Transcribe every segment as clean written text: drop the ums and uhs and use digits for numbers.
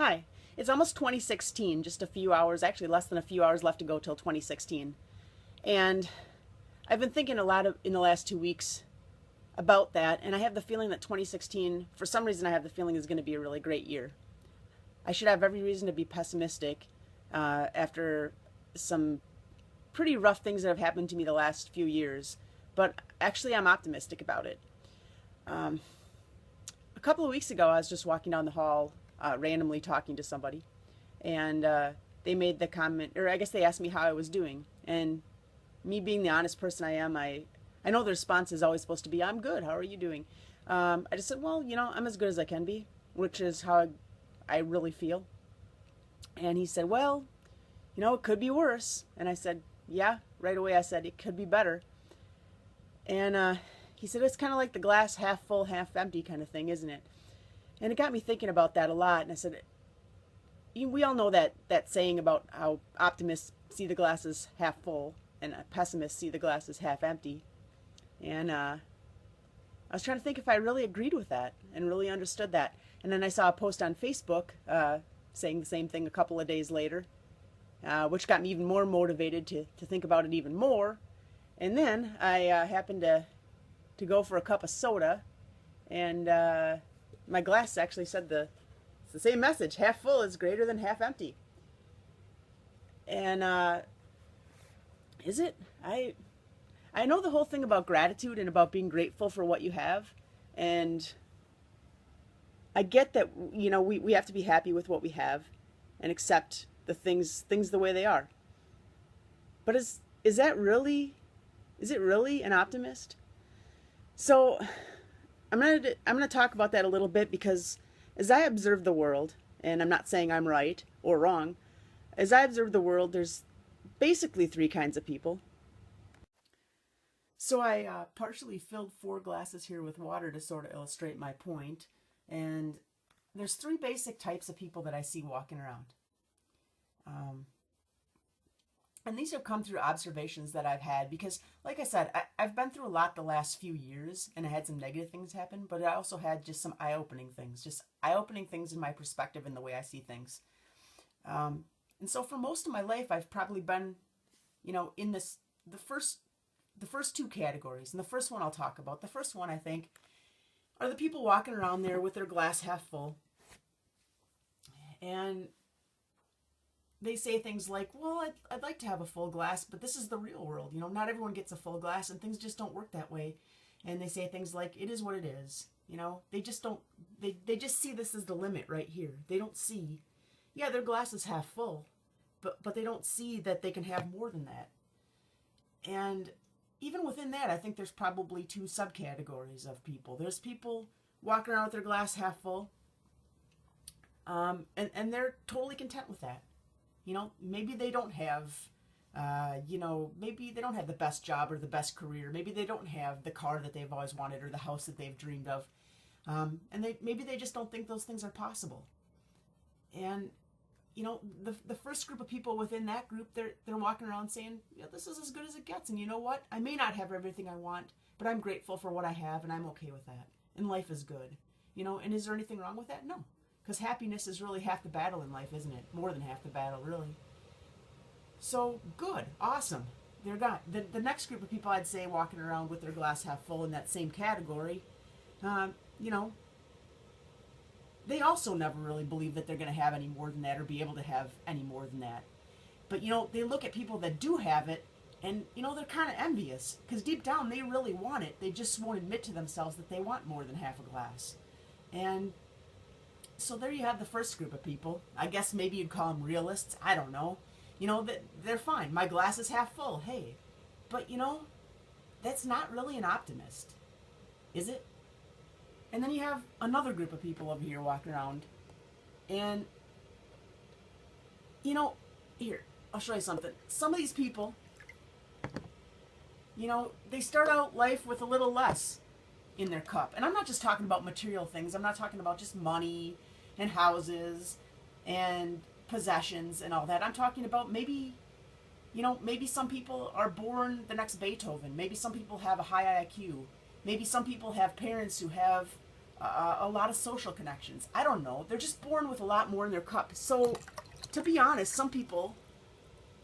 Hi. It's almost 2016, just a few hours, actually less than a few hours left to go till 2016. And I've been thinking a lot in the last 2 weeks about that, and I have the feeling that 2016, for some reason, I have the feeling is going to be a really great year. I should have every reason to be pessimistic after some pretty rough things that have happened to me the last few years, but actually, I'm optimistic about it. Um, a couple of weeks ago, I was just walking down the hall, randomly talking to somebody, and they made the comment, or I guess they asked me how I was doing. And me being the honest person I am, I know the response is always supposed to be, "I'm good. How are you doing?" I just said, "Well, I'm as good as I can be," which is how I really feel. And he said, "Well, it could be worse." And I said, "Yeah." Right away, I said it could be better. And he said, "It's kind of like the glass half full, half empty kind of thing, isn't it?" And it got me thinking about that a lot. And I said, we all know that saying about how optimists see the glasses half full and pessimists see the glasses half empty. And I was trying to think if I really agreed with that and really understood that. And then I saw a post on Facebook saying the same thing a couple of days later, which got me even more motivated to think about it even more. And then I happened to go for a cup of soda, and my glass actually said it's the same message: half full is greater than half empty. And is it? I know the whole thing about gratitude and about being grateful for what you have, and I get that we have to be happy with what we have and accept the things the way they are. But is that really, is it really an optimist? So I'm gonna talk about that a little bit, because as I observe the world, and I'm not saying I'm right or wrong, as I observe the world, there's basically three kinds of people. So I partially filled 4 glasses here with water to sort of illustrate my point. And there's 3 basic types of people that I see walking around. Um, and these have come through observations that I've had, because, like I said, I've been through a lot the last few years, and I had some negative things happen, but I also had just some eye-opening things in my perspective and the way I see things. And so for most of my life, I've probably been, in the first 2 categories. And the first one I'll talk about. The first one, I think, are the people walking around there with their glass half full. And they say things like, "Well, I'd like to have a full glass, but this is the real world. Not everyone gets a full glass, and things just don't work that way." And they say things like, "It is what it is." They just don't, they just see this as the limit right here. They don't see, yeah, their glass is half full, but they don't see that they can have more than that. And even within that, I think there's probably 2 subcategories of people. There's people walking around with their glass half full, and they're totally content with that. Maybe they don't have, maybe they don't have the best job or the best career. Maybe they don't have the car that they've always wanted or the house that they've dreamed of. And maybe they just don't think those things are possible. And the first group of people within that group, they're walking around saying, "Yeah, this is as good as it gets, and you know what? I may not have everything I want, but I'm grateful for what I have, and I'm okay with that. And life is good." And is there anything wrong with that? No. Because happiness is really half the battle in life, isn't it? More than half the battle, really. So, good. Awesome. They're gone. The next group of people, I'd say, walking around with their glass half full in that same category, you know, they also never really believe that they're going to have any more than that or be able to have any more than that. But, they look at people that do have it, and, they're kind of envious, because deep down they really want it. They just won't admit to themselves that they want more than half a glass. And so there you have the first group of people. I guess maybe you'd call them realists. I don't know. They're fine. My glass is half full. Hey. But, that's not really an optimist, is it? And then you have another group of people over here walking around. And, here, I'll show you something. Some of these people, they start out life with a little less in their cup. And I'm not just talking about material things. I'm not talking about just money and houses and possessions and all that. I'm talking about maybe some people are born the next Beethoven. Maybe some people have a high IQ. Maybe some people have parents who have a lot of social connections. I don't know. They're just born with a lot more in their cup. So, to be honest, some people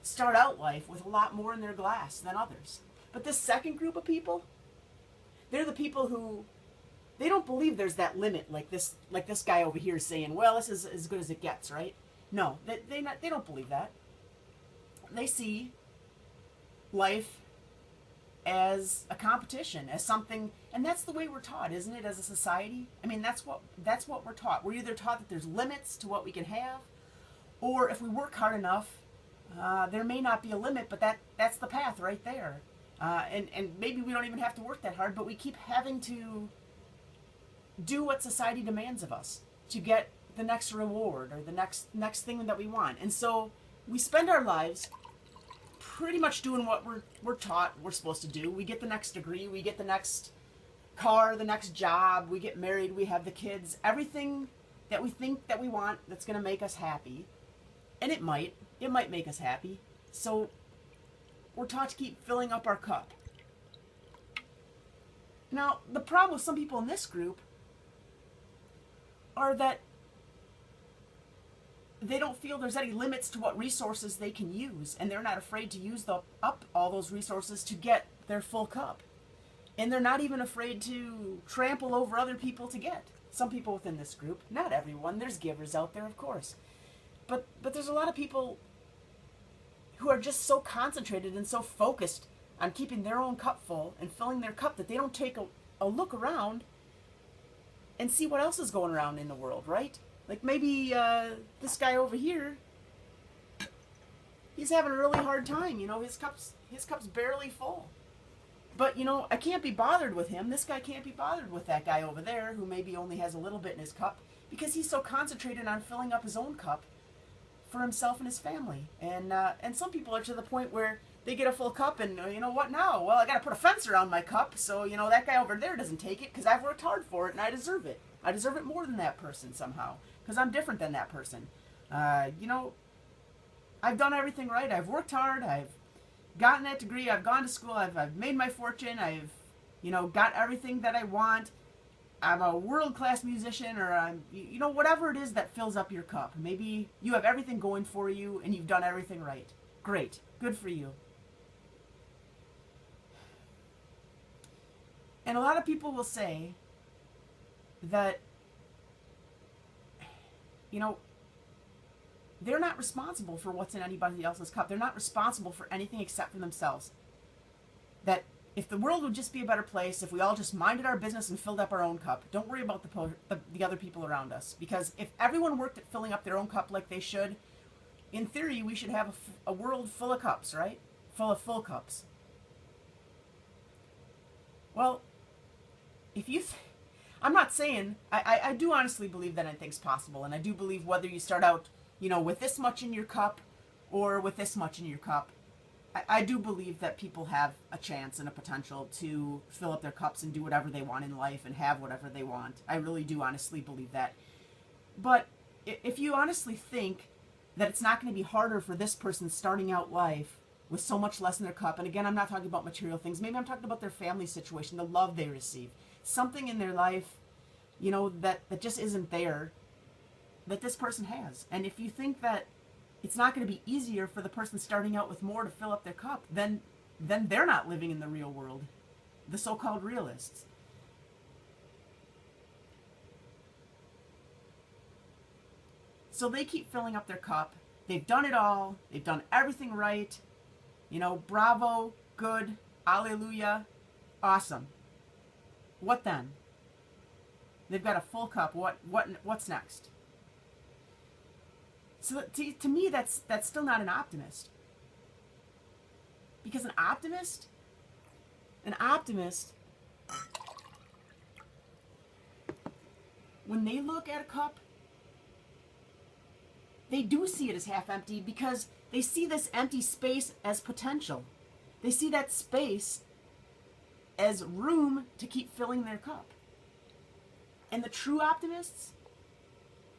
start out life with a lot more in their glass than others. But this second group of people, they're the people who, they don't believe there's that limit, like this guy over here saying, well, this is as good as it gets, right? No, they don't believe that. They see life as a competition, as something, and that's the way we're taught, isn't it, as a society? I mean, that's what we're taught. We're either taught that there's limits to what we can have, or if we work hard enough, there may not be a limit, but that's the path right there. And maybe we don't even have to work that hard, but we keep having to do what society demands of us to get the next reward or the next thing that we want. And so we spend our lives pretty much doing what we're taught we're supposed to do. We get the next degree, we get the next car, the next job, we get married, we have the kids, everything that we think that we want that's going to make us happy. And it might make us happy. So we're taught to keep filling up our cup. Now, the problem with some people in this group are that they don't feel there's any limits to what resources they can use, and they're not afraid to use up all those resources to get their full cup. And they're not even afraid to trample over other people to get. Some people within this group, not everyone, there's givers out there, of course. But there's a lot of people who are just so concentrated and so focused on keeping their own cup full and filling their cup that they don't take a look around and see what else is going around in the world, right? Like maybe this guy over here, he's having a really hard time. You know, his cup's barely full. But, you know, I can't be bothered with him. This guy can't be bothered with that guy over there who maybe only has a little bit in his cup because he's so concentrated on filling up his own cup for himself and his family. And some people are to the point where they get a full cup and, you know, what now? Well, I got to put a fence around my cup so, you know, that guy over there doesn't take it because I've worked hard for it and I deserve it. I deserve it more than that person somehow because I'm different than that person. You know, I've done everything right. I've worked hard. I've gotten that degree. I've gone to school. I've made my fortune. I've, you know, got everything that I want. I'm a world-class musician, or I'm, you know, whatever it is that fills up your cup. Maybe you have everything going for you and you've done everything right. Great. Good for you. And a lot of people will say that, you know, they're not responsible for what's in anybody else's cup. They're not responsible for anything except for themselves. That if the world would just be a better place, if we all just minded our business and filled up our own cup, don't worry about the other people around us. Because if everyone worked at filling up their own cup like they should, in theory, we should have a world full of cups, right? Full of full cups. Well, if you... I'm not saying... I do honestly believe that anything's possible. And I do believe whether you start out, you know, with this much in your cup or with this much in your cup, I do believe that people have a chance and a potential to fill up their cups and do whatever they want in life and have whatever they want. I really do honestly believe that. But if you honestly think that it's not going to be harder for this person starting out life with so much less in their cup, and again, I'm not talking about material things. Maybe I'm talking about their family situation, the love they receive. Something in their life, you know, that just isn't there, that this person has. And if you think that it's not going to be easier for the person starting out with more to fill up their cup, then they're not living in the real world, the so-called realists. So they keep filling up their cup. They've done it all. They've done everything right. You know, bravo, good, alleluia, awesome. What then? They've got a full cup. What's next? So to me, that's still not an optimist. Because an optimist, when they look at a cup, they do see it as half empty because they see this empty space as potential. They see that space as room to keep filling their cup. And the true optimists,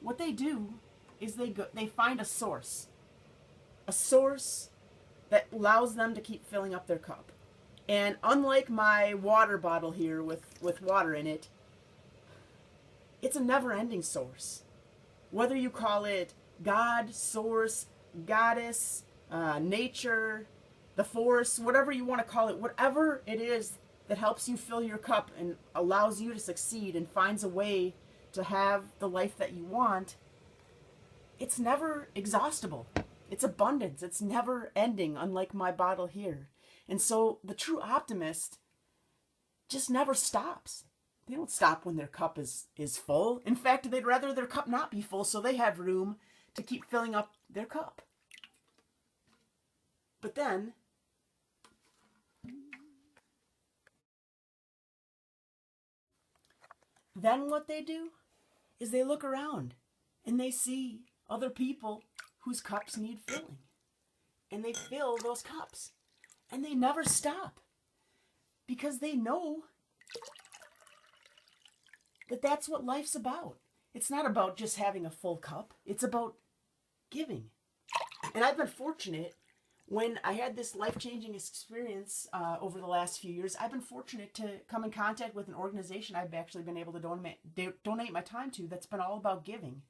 what they do is they find a source that allows them to keep filling up their cup. And unlike my water bottle here with water in it, It's a never-ending source. Whether you call it God, source, goddess, nature, the force, whatever you want to call it, whatever it is that helps you fill your cup and allows you to succeed and finds a way to have the life that you want, it's never exhaustible. It's abundance. It's never ending, unlike my bottle here. And so the true optimist just never stops. They don't stop when their cup is full. In fact, they'd rather their cup not be full so they have room to keep filling up their cup. But then what they do is they look around and they see other people whose cups need filling. And they fill those cups. And they never stop. Because they know that that's what life's about. It's not about just having a full cup. It's about giving. And I've been fortunate when I had this life-changing experience over the last few years. I've been fortunate to come in contact with an organization I've actually been able to donate my time to that's been all about giving.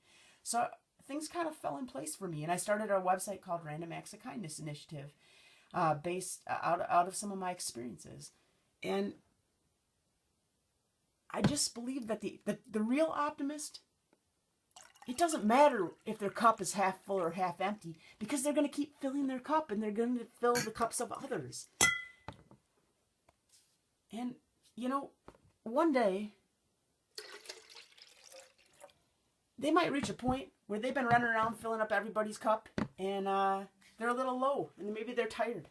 So things kind of fell in place for me. And I started a website called Random Acts of Kindness Initiative based out of some of my experiences. And I just believe that the real optimist, it doesn't matter if their cup is half full or half empty, because they're going to keep filling their cup and they're going to fill the cups of others. And, you know, one day, they might reach a point where they've been running around filling up everybody's cup and they're a little low and maybe they're tired.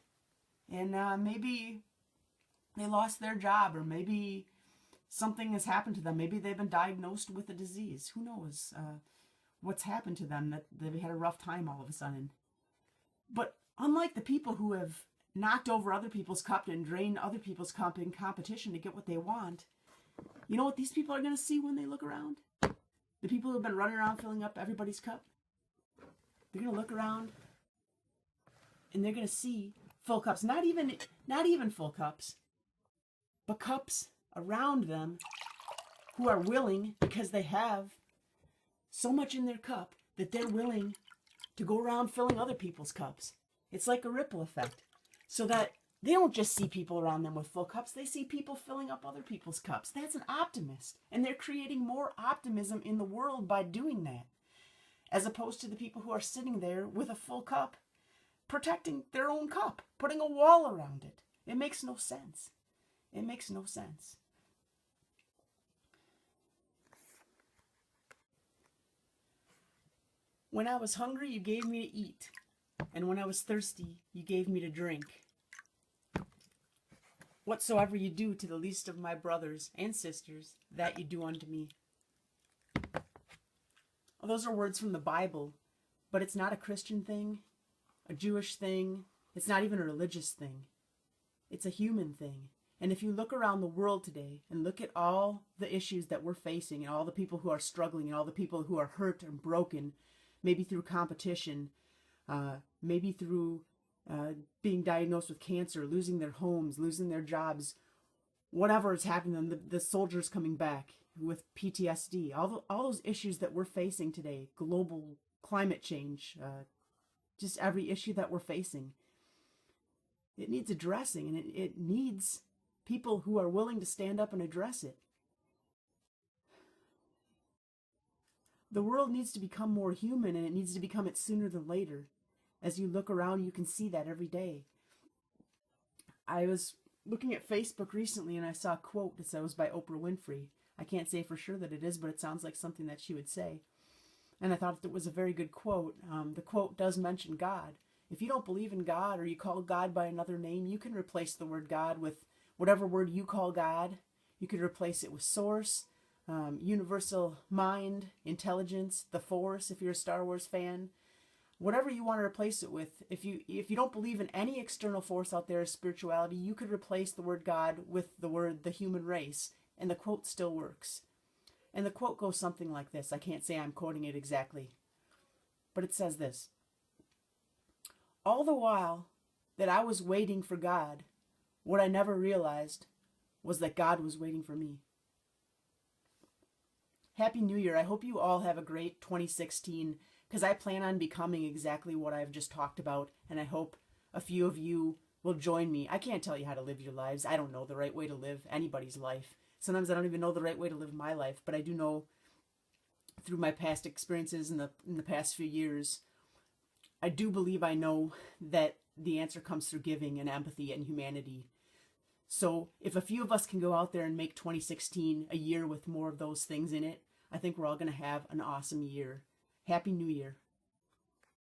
And maybe they lost their job, or maybe something has happened to them. Maybe they've been diagnosed with a disease. Who knows what's happened to them, that they've had a rough time all of a sudden. But unlike the people who have knocked over other people's cup and drained other people's cup in competition to get what they want, you know what these people are going to see when they look around? The people who have been running around filling up everybody's cup, they're going to look around and they're going to see full cups. Not even full cups, but cups around them who are willing, because they have so much in their cup that they're willing to go around filling other people's cups. It's like a ripple effect. So that they don't just see people around them with full cups, they see people filling up other people's cups. That's an optimist. And they're creating more optimism in the world by doing that. As opposed to the people who are sitting there with a full cup, protecting their own cup, putting a wall around it. It makes no sense. It makes no sense. When I was hungry, you gave me to eat. And when I was thirsty, you gave me to drink. Whatsoever you do to the least of my brothers and sisters, that you do unto me. Well, those are words from the Bible, but it's not a Christian thing, a Jewish thing. It's not even a religious thing. It's a human thing. And if you look around the world today and look at all the issues that we're facing and all the people who are struggling and all the people who are hurt and broken, maybe through competition, maybe through being diagnosed with cancer, losing their homes, losing their jobs, whatever is happening to them, the soldiers coming back with PTSD, all those issues that we're facing today, global climate change, just every issue that we're facing, it needs addressing, and it needs people who are willing to stand up and address it. The world needs to become more human, and it needs to become it sooner than later. As you look around, you can see that every day. I was looking at Facebook recently and I saw a quote that was by Oprah Winfrey. I can't say for sure that it is, but it sounds like something that she would say. And I thought it was a very good quote. The quote does mention God. If you don't believe in God, or you call God by another name, you can replace the word God with whatever word you call God. You could replace it with source, universal mind, intelligence, the force, if you're a Star Wars fan. Whatever you want to replace it with. If you don't believe in any external force out there as spirituality, you could replace the word God with the word the human race, and the quote still works. And the quote goes something like this. I can't say I'm quoting it exactly, but it says this: all the while that I was waiting for God, what I never realized was that God was waiting for me. Happy New Year. I hope you all have a great 2016 because I plan on becoming exactly what I've just talked about, and I hope a few of you will join me. I can't tell you how to live your lives. I don't know the right way to live anybody's life. Sometimes I don't even know the right way to live my life, but I do know through my past experiences in the past few years, I do believe I know that the answer comes through giving and empathy and humanity. So if a few of us can go out there and make 2016 a year with more of those things in it, I think we're all going to have an awesome year. Happy New Year.